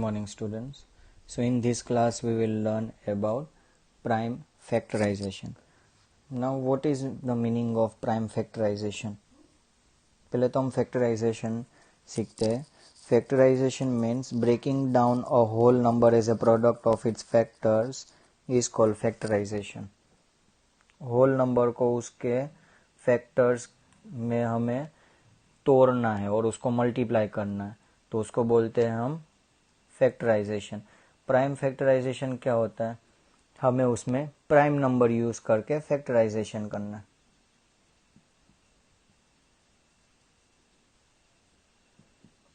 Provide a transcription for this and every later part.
morning students. So in this class we will learn about prime factorization. Now what is the meaning of prime factorization? पहले तो हम factorization सीखते हैं. Factorization means breaking down a whole number as a product of its factors is called factorization. whole number को उसके factors में हमें तोड़ना है और उसको मल्टीप्लाई करना है, तो उसको बोलते हैं हम फैक्टराइजेशन. प्राइम फैक्टराइजेशन क्या होता है? हमें उसमें प्राइम नंबर यूज करके फैक्टराइजेशन करना है.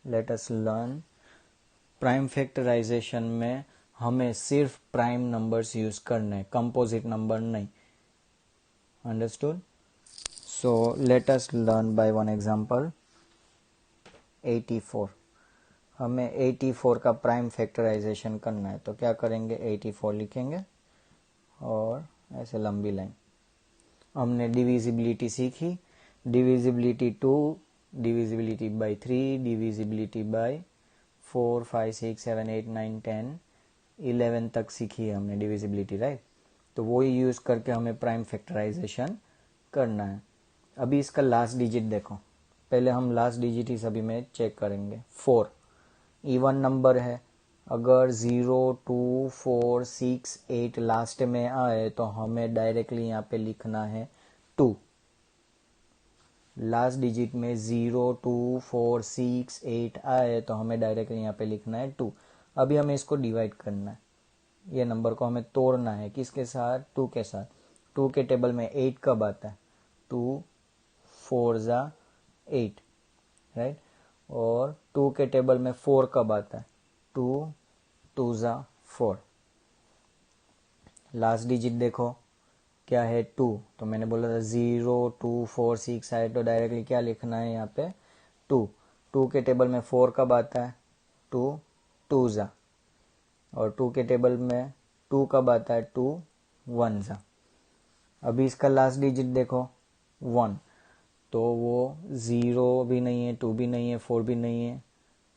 Let us learn. Prime factorisation में हमें सिर्फ प्राइम नंबर्स यूज करने हैं, कंपोजिट नंबर नहीं. Understood? So let us learn by one example. 84. हमें 84 का प्राइम फैक्टराइजेशन करना है, तो क्या करेंगे? 84 लिखेंगे और ऐसे लंबी लाइन. हमने डिविजिबिलिटी सीखी. Divisibility 2, divisibility bye 3, divisibility bye 4, 5, 6, 7, 8, 9, 10, 11 तक सीखी है हमने डिविजिबिलिटी, राइट? तो वो ही यूज करके हमें प्राइम फैक्टराइजेशन करना है. अभी इसका लास्ट डिजिट देखो. पहले हम लास्ट डिजिट ही सभी में चेक करेंगे. 4 इवन नंबर है. अगर 0, 2, 4, 6, 8 लास्ट में आए तो हमें डायरेक्टली यहाँ पे लिखना है 2. लास्ट डिजिट में 0, 2, 4, 6, 8 आए तो हमें डायरेक्टली यहाँ पे लिखना है 2. अभी हमें इसको डिवाइड करना है. ये नंबर को हमें तोड़ना है. किसके साथ? 2 के साथ. 2 के टेबल में 8 कब आता है? 2 4 जा 8, राइट? और 2 के टेबल में 4 कब आता है? 2 2 जा 4. लास्ट डिजिट देखो क्या है? 2. तो मैंने बोला था 0, 2, 4, 6 आए तो डायरेक्टली क्या लिखना है यहाँ पे? 2. 2 के टेबल में 4 कब आता है? 2 2 जा. और 2 के टेबल में 2 कब आता है? 2 1 जा. अभी इसका लास्ट डिजिट देखो 1. तो वो 0 भी नहीं है, 2 भी नहीं है, 4 भी नहीं है,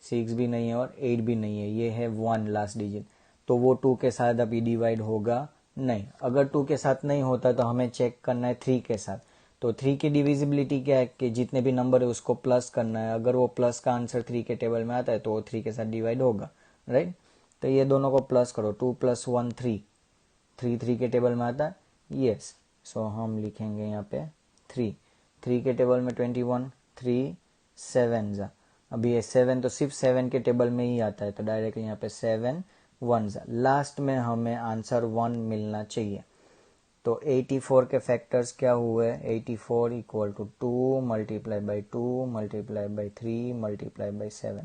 6 भी नहीं है और 8 भी नहीं है. ये है 1 लास्ट डिजिट. तो वो 2 के साथ अभी डिवाइड होगा नहीं. अगर 2 के साथ नहीं होता तो हमें चेक करना है 3 के साथ. तो 3 की डिविजिबिलिटी क्या है? कि जितने भी नंबर है उसको प्लस करना है. अगर वो प्लस का आंसर 3 के टेबल में आता है तो वो 3 के साथ डिवाइड होगा, राइट? तो ये दोनों को प्लस करो. 2 + 1 3. 3 के टेबल में आता है, यस. सो हम लिखेंगे यहाँ पे 3. 3 के टेबल में 21, 3 7 जा. अभी ये 7 तो सिर्फ 7 के टेबल में ही आता है, तो डायरेक्टली यहाँ पे 7 1 जा. लास्ट में हमें आंसर 1 मिलना चाहिए. तो 84 के फैक्टर्स क्या हुए? 84 = 2 multiply by 2 multiply by 3 multiply by 7.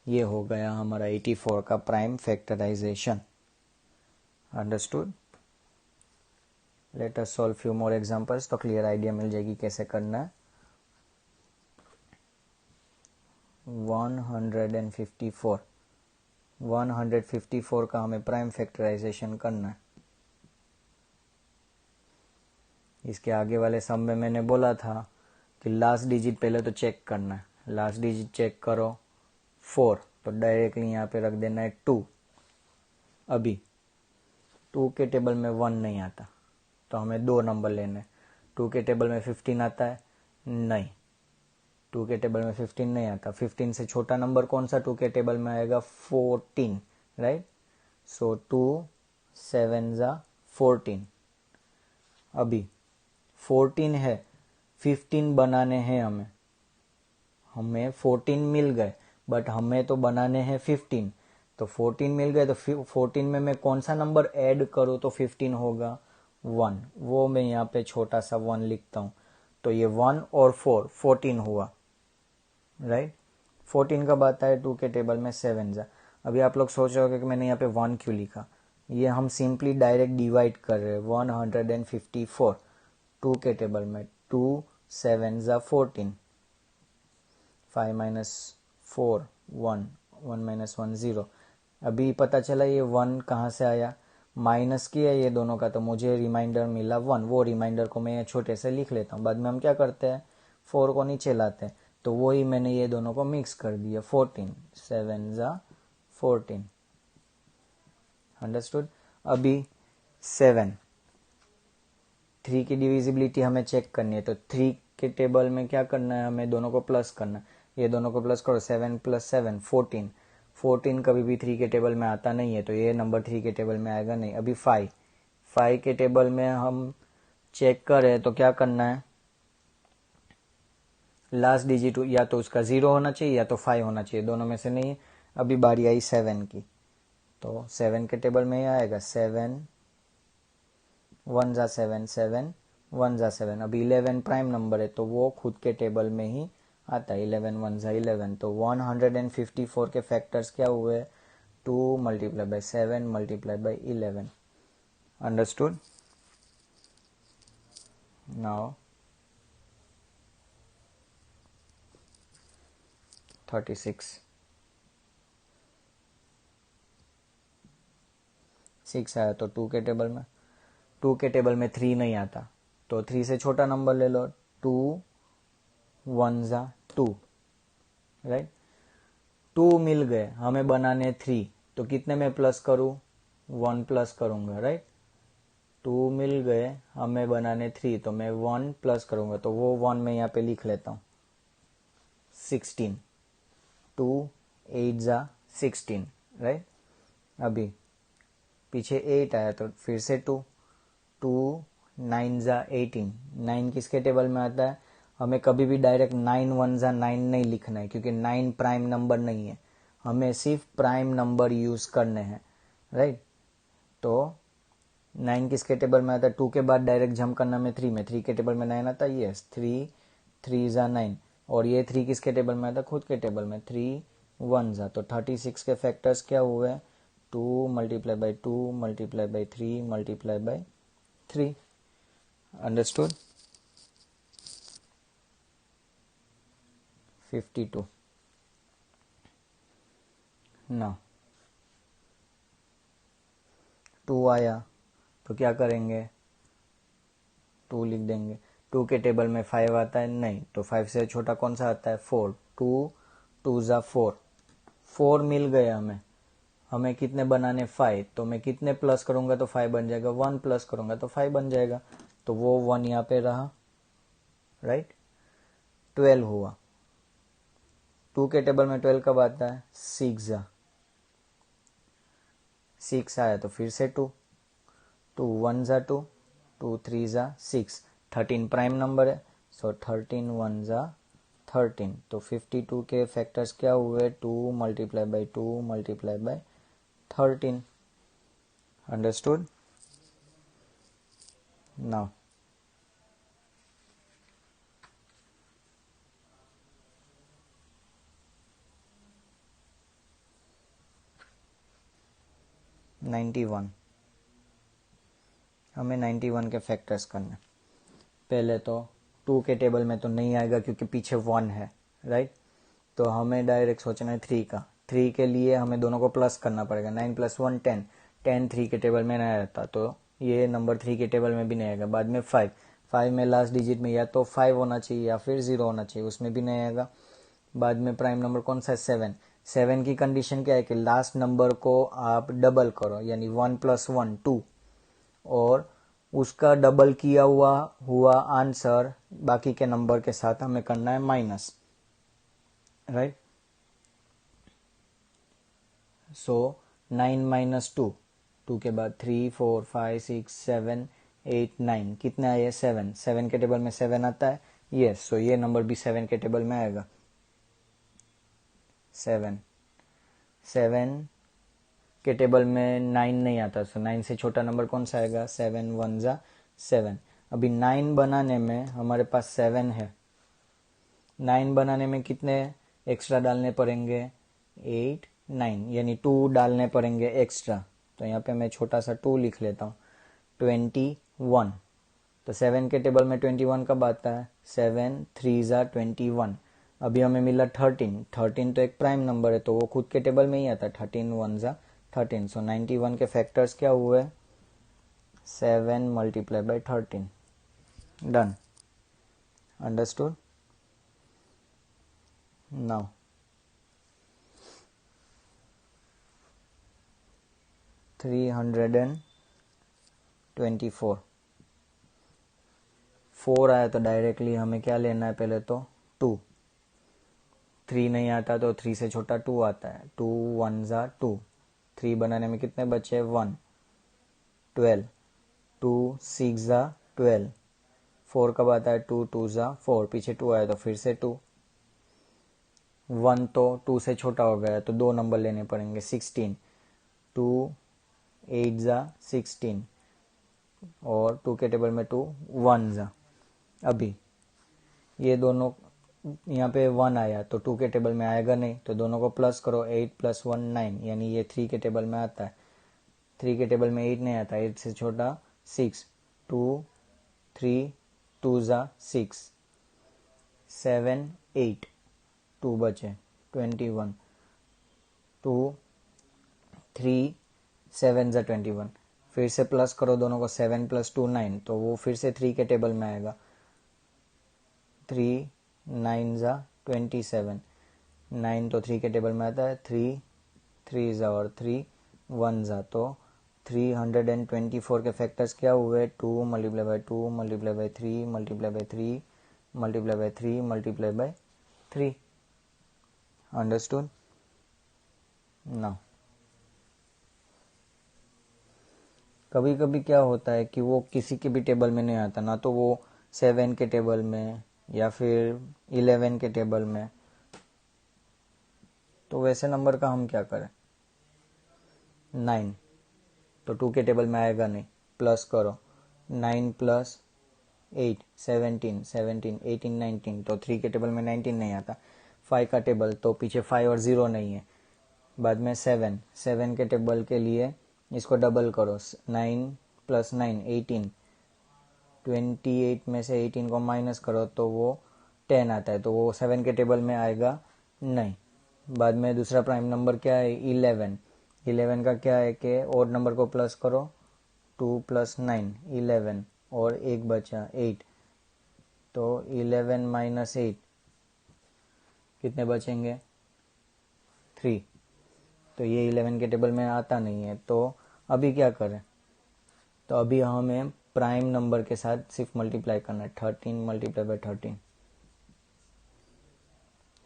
ये हो गया हमारा 84 का prime factorisation. Understood? Let us solve few more examples, तो क्लियर आइडिया मिल जाएगी कैसे करना है. 154. 154 का हमें प्राइम फैक्टराइजेशन करना है. इसके आगे वाले सम में मैंने बोला था कि लास्ट डिजिट पहले तो चेक करना है. लास्ट डिजिट चेक करो 4, तो डायरेक्टली यहाँ पे रख देना है 2. अभी 2 के टेबल में 1 नहीं आता, तो हमें 2 नंबर लेने हैं. 2 के टेबल में 15 आता है? नहीं. 2 के टेबल में 15 नहीं आता. 15 से छोटा नंबर कौन सा 2 के टेबल में आएगा? 14, राइट? सो 2 7 जा 14. अभी 14 है, 15 बनाने हैं हमें 14 मिल गए, बट हमें तो बनाने हैं 15. तो 14 मिल गए तो 14 में मैं कौन सा नंबर ऐड करूँ तो 15 होगा? 1. वो मैं यहाँ पे छोटा सा 1 लिखता हूँ. तो ये 1 और 4 14 हुआ, राइट? 14 कब आता है? 2 के टेबल में 7 जा. अभी आप लोग सोच रहे होगे कि मैंने यहाँ पे 1 क्यों लिखा. ये हम सिंपली डायरेक्ट डिवाइड कर रहे हैं. 154 2 के टेबल में 2 7 जा 14. 5 - 4 1 1 - 1 0. अभी पता चला ये 1 कहाँ से आया? माइनस किया ये दोनों का, तो मुझे रिमाइंडर मिला 1. वो रिमाइंडर को मैं छोटे से लिख लेता हूँ. बाद में हम क्या करते हैं? 4 को नीचे लाते हैं. तो वही मैंने ये दोनों को मिक्स कर दिया. 14 7 जा 14। अंडरस्टूड। अभी 7, 3 की डिविजिबिलिटी हमें चेक करनी है, तो 3 के टेबल में क्या करना है, हमें दोनों को प्लस करना है। ये दोनों को प्लस करो, 7 + 7 14। 14 कभी भी 3 के टेबल में आता नहीं है, तो ये नंबर 3 के टेबल में आएगा नहीं। अभी 5 के टेबल में हम चेक करें तो क्या करना है, लास्ट डिजिट या तो उसका 0 होना चाहिए या तो 5 होना चाहिए, दोनों में से नहीं है। अभी बारी आई 7 की, तो 7 के टेबल में ये आएगा 7 1 जा 7, 7 1 जा 7। अभी 11 प्राइम नंबर है तो वो खुद के टेबल में ही आता है। 11 1 जा 11, तो 154 के फैक्टर्स क्या हुए, 2 × 7 × 11। अंडरस्टूड। नाउ 36, 6 आया तो 2 के टेबल में, 2 के टेबल में 3 नहीं आता, तो 3 से छोटा नंबर ले लो। 2 1 जा 2, राइट। 2 मिल गए हमें बनाने 3, तो कितने में प्लस करूँ, 1 प्लस करूँगा, राइट। 2 मिल गए हमें बनाने 3, तो मैं 1 प्लस करूँगा, तो वो 1 मैं यहाँ पे लिख लेता हूँ। 16, 2 8 जा 16, राइट। अभी पीछे 8 आया तो फिर से 2 2 9 जा 18। 9 किसके टेबल में आता है, हमें कभी भी डायरेक्ट 9 1 जा 9 नहीं लिखना है, क्योंकि 9 प्राइम नंबर नहीं है, हमें सिर्फ प्राइम नंबर यूज करने हैं, राइट। तो 9 किसके टेबल में आता है, 2 के बाद डायरेक्ट जंप करना में 3 में, 3 के टेबल में 9 आता है, यस 3 3 जा 9। और ये 3 किसके टेबल में आता है, खुद के टेबल में, 3 1 जा। तो 36 के फैक्टर्स क्या हुए, 2 × 2 × 3 × 3। अंडरस्टूड। 52 ना 2 आया तो क्या करेंगे, 2 लिख देंगे। 2 के टेबल में 5 आता है नहीं, तो 5 से छोटा कौन सा आता है, 4। 2 2 जा 4, 4 मिल गए हमें। हमें कितने बनाने, 5, तो मैं कितने प्लस करूंगा तो 5 बन जाएगा, 1 प्लस करूंगा तो 5 बन जाएगा, तो वो 1 यहाँ पे रहा, राइट। 12 हुआ। 2 के टेबल में 12 कब आता है, 6 जा 6 आया तो फिर से 2 2 1 जा 2 2 3 जा 6। 13 प्राइम नंबर है, सो 13 1 जा 13। तो 52 के फैक्टर्स क्या हुए, 2 × 2 × 13। अंडरस्टूड। नाउ 91, हमें 91 के फैक्टर्स करने। पहले तो 2 के टेबल में तो नहीं आएगा क्योंकि पीछे 1 है, राइट। तो हमें डायरेक्ट सोचना है 3 का। 3 के लिए हमें दोनों को प्लस करना पड़ेगा, 9 + 1 10। 10 3 के टेबल में नहीं आता, तो ये नंबर 3 के टेबल में भी नहीं आएगा। बाद में 5, 5 में लास्ट डिजिट में या तो 5 होना चाहिए या फिर 0 होना चाहिए, उसमें भी नहीं आएगा। बाद में प्राइम नंबर कौन सा है, 7। 7 की कंडीशन क्या है कि लास्ट नंबर को आप डबल करो, यानी 1 + 1 2, और उसका डबल किया हुआ आंसर बाकी के नंबर के साथ हमें करना है माइनस, राइट। सो 9 - 2, 2 के बाद 3 4 5 6 7 8 9, कितना है ये, 7। 7 के टेबल में 7 आता है, यस। सो ये नंबर भी 7 के टेबल में आएगा। 7 7 के टेबल में 9 नहीं आता, सो 9 से छोटा नंबर कौन सा आएगा, 7 1 जा 7। अभी 9 बनाने में हमारे पास 7 है, 9 बनाने में कितने एक्स्ट्रा डालने पड़ेंगे, 8 9, यानी 2 डालने पड़ेंगे एक्स्ट्रा। तो यहाँ पे मैं छोटा सा 2 लिख लेता हूँ। 21, तो 7 के टेबल में 21 कब आता है, 7 3 जा 21। अभी हमें मिला 13, 13 तो एक प्राइम नंबर है, तो वो खुद के टेबल में ही आता है, 13 1 जा 13। सो 91 के फैक्टर्स क्या हुए, 7 × 13। डन। अंडरस्टूड। नाउ 324। 4 आया तो डायरेक्टली हमें क्या लेना है, पहले तो 2। 3 नहीं आता तो 3 से छोटा 2 आता है। 2 1 ज़ा 2। 3 बनाने में कितने बचे, 1। 12। 2 6 ज़ा 12। 4 कब आता है, 2 2 ज़ा 4। पीछे 2 आया तो फिर से 2। 1 तो 2 से छोटा हो गया तो 2 नंबर लेने पड़ेंगे। 16। 2 8 ज़ा 16 और 2 के टेबल में 2 1 ज़ा। अभी ये दोनों यहाँ पे 1 आया तो 2 के टेबल में आएगा नहीं, तो दोनों को प्लस करो। 8 + 1 9, यानी ये 3 के टेबल में आता है। 3 के टेबल में 8 नहीं आता, 8 से छोटा 6। 2 3 2 ज़ा 6। 7 8 2 बचे 21। 2 3 7 ज़ा 21। फिर से प्लस करो दोनों को। 7 + 2 9, तो वो फिर से 3 के टेबल में आएगा। 3 9 ज़ा 27। 9 तो 3 के टेबल में आता है। 3 3 ज़ा और 3 1 ज़ा, तो 324 के फैक्टर्स क्या हुए, 2 × 2 × 3 × 3 × 3 × 3। अंडरस्टूड ना। कभी कभी क्या होता है कि वो किसी के भी टेबल में नहीं आता, ना तो वो 7 के टेबल में या फिर 11 के टेबल में, तो वैसे नंबर का हम क्या करें। 9 तो 2 के टेबल में आएगा नहीं, प्लस करो। 9 + 8 17 17 18 19, तो 3 के टेबल में 19 नहीं आता। 5 का टेबल तो पीछे 5 और 0 नहीं है। बाद में 7 7 के टेबल के लिए इसको डबल करो। 9 + 9 18। 28 में से 18 को माइनस करो तो वो 10 आता है, तो वो 7 के टेबल में आएगा नहीं। बाद में दूसरा प्राइम नंबर क्या है, 11। 11 का क्या है कि और नंबर को प्लस करो। 2 + 9 11 और एक बचा 8, तो 11 - 8 कितने बचेंगे, 3। तो ये 11 के टेबल में आता नहीं है, तो अभी क्या करें। तो अभी हमें प्राइम नंबर के साथ सिर्फ मल्टीप्लाई करना है। 13 × 13।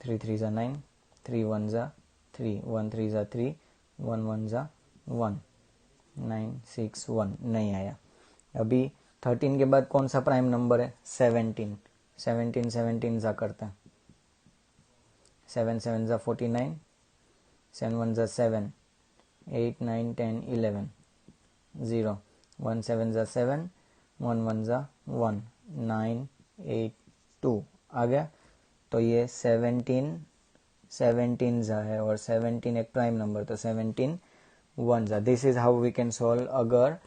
3 3 ज़ा 9, 3 1 ज़ा 3, 1 3 ज़ा 3, 1 1 ज़ा 1, 9 6 1 नहीं आया। अभी 13 के बाद कौन सा प्राइम नंबर है, 17। 17 17 ज़ा करता है। 7 7 ज़ा 49, 7 1 ज़ा 7, 8 9 10 11 0, 1 7 ज़ा 7, 1 1 ज़ा 1, 9 8 2 आ गया। तो ये 17 ज़ा है और 17 एक प्राइम नंबर, तो 17 1 ज़ा। This is how we can solve अगर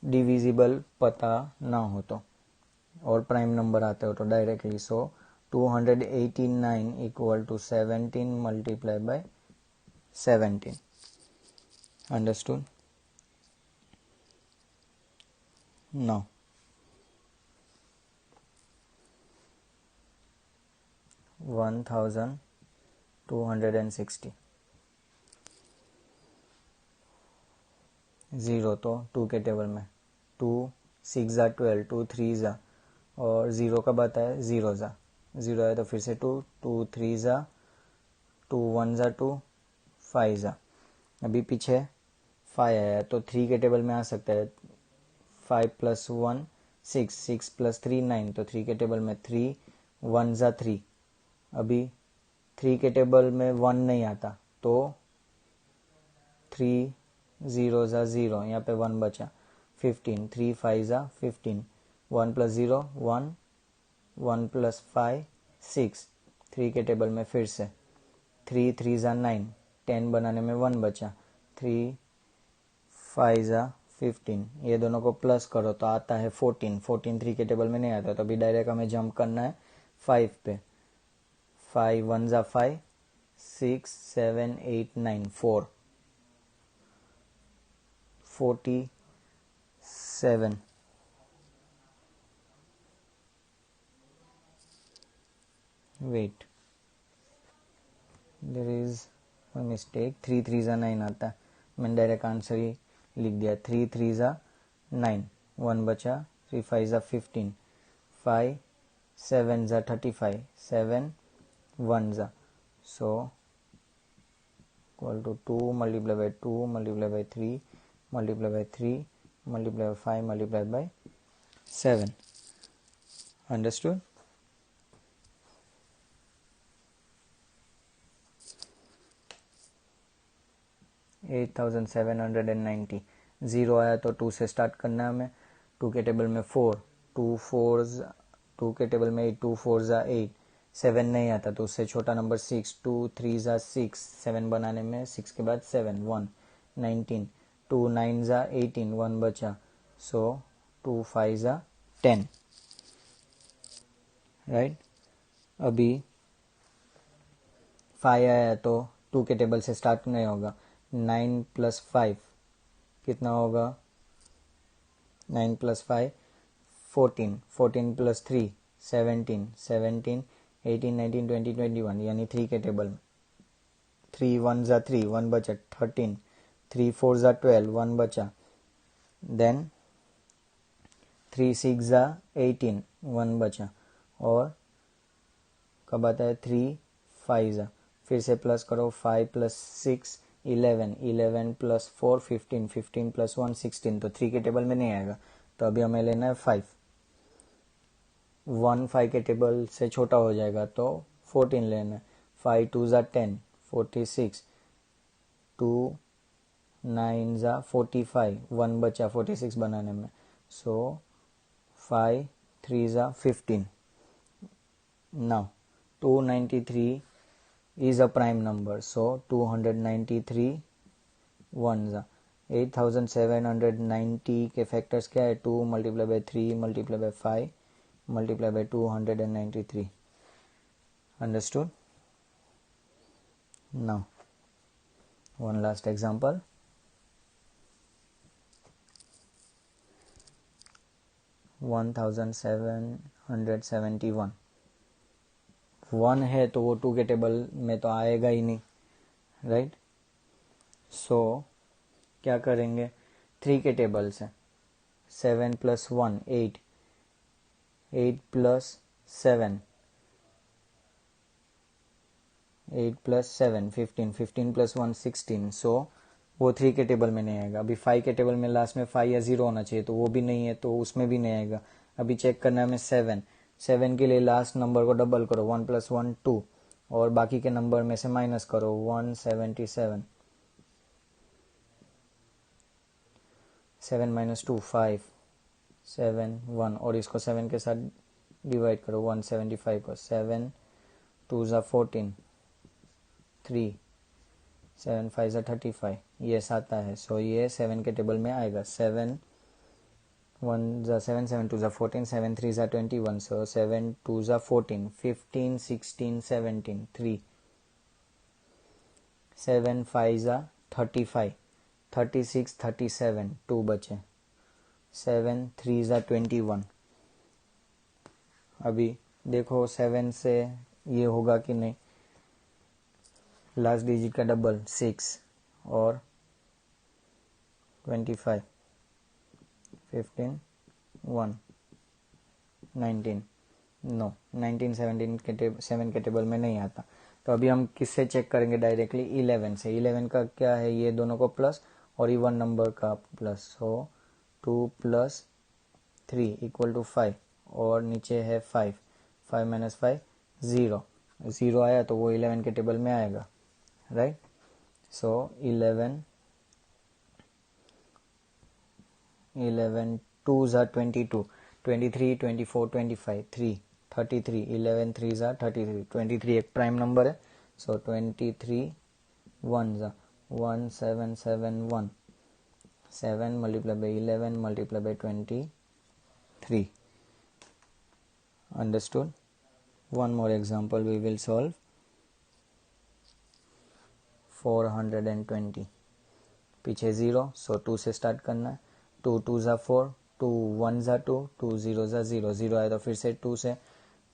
डिविजिबल पता ना हो तो, और प्राइम नंबर आते हो तो डायरेक्टली। सो 289 = 17 × 17। Understood now. वन 1260। 0 तो 2 के टेबल में। 2 6 ज़ा 12, 2 3 ज़ा, और 0 कब आता है, 0 ज़ा। 0 आया तो फिर से 2 2 3 ज़ा 2, 1 ज़ा 2, 5 ज़ा। अभी पीछे 5 आया तो 3 के टेबल में आ सकता है। 5 + 1 6, 6 + 3 9, तो 3 के टेबल में 3 1 ज़ा 3। अभी 3 के टेबल में 1 नहीं आता, तो 3 0 ज़ा 0, यहाँ पे 1 बचा। 15 3 5 ज़ा 15, 1 + 0 1, 1 + 5 6। 3 के टेबल में फिर से 3 3 ज़ा 9, 10 बनाने में 1 बचा। 3 5 ज़ा 15, ये दोनों को प्लस करो तो आता है 14। 14 3 के टेबल में नहीं आता, तो अभी डायरेक्ट हमें जंप करना है 5 पे। 5 1 ज़ा 5, 6 7 8 9 4, 47। Wait, there is a mistake. 3 3 ज़ा 9 आता है, मैंने डायरेक्ट आंसर ही लिख दिया। 3 3 ज़ा 9, 1 बचा, 3 5 ज़ा 15, 5 7 ज़ा 35, 7 1 ज़ा, so equal to 2 multiply by 2 multiply by 3 multiply by 3 multiply by 5 multiply by 7। Understood? $8,790। Zero आया तो 2 से स्टार्ट करना है हमें। 2 के टेबल में 4, 2 के टेबल में 8, 2 4 ज़ा 8, 7 नहीं आता तो उससे छोटा नंबर 6, 2 3 ज़ा 6, 7 बनाने में 6 के बाद 7 1 19, 2 9 ज़ा 18, 1 बचा, सो 2 5 ज़ा 10, राइट। अभी 5 आया तो 2 के टेबल से स्टार्ट नहीं होगा। 9 प्लस 5 कितना होगा? 9 प्लस 5 14, 14 प्लस 3 17, 17 18 19 20 21, यानी 3 के टेबल में 3 1 ज़ा 3, 1 बचा, 13, 3 4 ज़ा 12, 1 बचा, देन 3 6 ज़ा 18, 1 बचा, और कब आता है 3 5 ज़ा, फिर से प्लस करो, 5 प्लस 6 11, 11 प्लस 4 15, 15 प्लस 1 16, तो 3 के टेबल में नहीं आएगा। तो अभी हमें लेना है 5, 1 5 के टेबल से छोटा हो जाएगा तो 14 लेना है। 5 2 ज़ा 10, 46, 2 9 ज़ा 45, 1 बचा 46 बनाने में, सो 5 3 ज़ा 15। Now 293 is a prime number, so 293 1 ज़ा 8790 के फैक्टर्स क्या है? 2 multiply by 3 multiply by 5 multiply by 293। Understood? Now one last example. $1,771 1 है तो वो 2 के टेबल में तो आएगा ही नहीं, राइट। सो क्या करेंगे? 3 के टेबल से 7 प्लस 1 8, 8 प्लस 7 8 प्लस 7 15, 15 प्लस 1 16, सो वो 3 के टेबल में नहीं आएगा। अभी 5 के टेबल में लास्ट में 5 या 0 होना चाहिए, तो वो भी नहीं है तो उसमें भी नहीं आएगा। अभी चेक करना है हमें 7 के लिए लास्ट नंबर को डबल करो, 1 प्लस 1 2, और बाकी के नंबर में से माइनस करो, 177, 7 माइनस 2 5 7 1, और इसको 7 के साथ डिवाइड करो, 175 को, 7 2 ज़ा 14 3 7 5 ज़ा 35, ये आता है। सो ये 7 के टेबल में आएगा। 7 1 ज़ा 7, 7 2 ज़ा 14, 7 3 ज़ा 21, सो 7 2 ज़ा 14, 15 16 17 3, 7 5 ज़ा 35, 36 37 2 बचे, 7 3 ज़ा 21। अभी देखो 7 से ये होगा कि नहीं, लास्ट डिजिट का डबल 6 और 25 15 1 19, नो 19 17 के 7 के टेबल में नहीं आता। तो अभी हम किससे चेक करेंगे? डायरेक्टली 11 से। 11 का क्या है? ये दोनों को प्लस और इवन नंबर का plus, so 2 plus 3 equal to 5, और नीचे है 5, 5 माइनस 5 0, 0 आया तो वो 11 के टेबल में आएगा, राइट। सो 11 2 ज़ा 22, 23 24 25 3 33, 11 3 ज़ा 33, 23 एक प्राइम नंबर है, सो 23 1 ज़ा 1771, 7 multiply by 11 multiply by 23। Understood? One more example we will solve. 420, पीछे 0, सो 2 से स्टार्ट करना है। 2 2 ज़ा 4, 2 1 ज़ा 2, 2 0 ज़ा 0, 0 आए तो फिर से 2 से,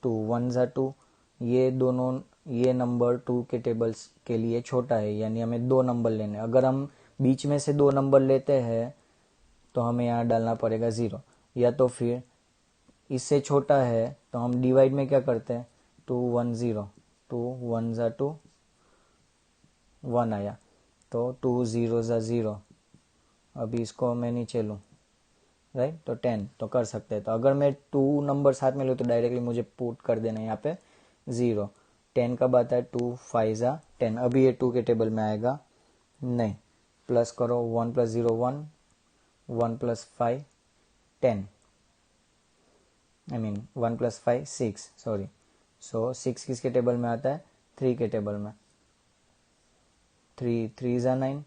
2 1 ज़ा 2, ये दोनों, ये नंबर 2 के टेबल्स के लिए छोटा है, यानी हमें 2 नंबर लेने। अगर हम बीच में से दो नंबर लेते हैं तो हमें यहाँ डालना पड़ेगा 0, या तो फिर इससे छोटा है तो हम डिवाइड में क्या करते हैं 2 1 0, 2 1 ज़ा 2 1 आया, तो 2 0 ज़ा 0। अभी इसको मैं नीचे लूँ, राइट, तो 10 तो कर सकते हैं। तो अगर मैं 2 नंबर साथ में लूँ तो डायरेक्टली मुझे पुट कर देना यहाँ पे 0। 10 कब आता है 2 5 ज़ा 10, अभी ये 2 के टेबल में आएगा नहीं, प्लस करो 1 + 0 1, 1 + 5 10, आई मीन 1 + 5 6, सॉरी। सो 6 किसके टेबल में आता है 3 के टेबल में, 3 3 ज़ा 9,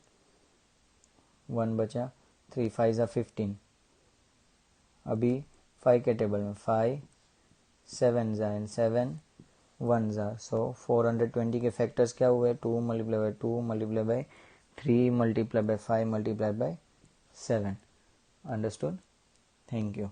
1 बचा, 3 5 ज़ा 15, अभी 5 के टेबल में 5 7 ज़ा एंड 7 1 ज़ा, सो 420 के फैक्टर्स क्या हुए 2 × 2 × 3 × 5 × 7। अंडरस्टूड? Thank you.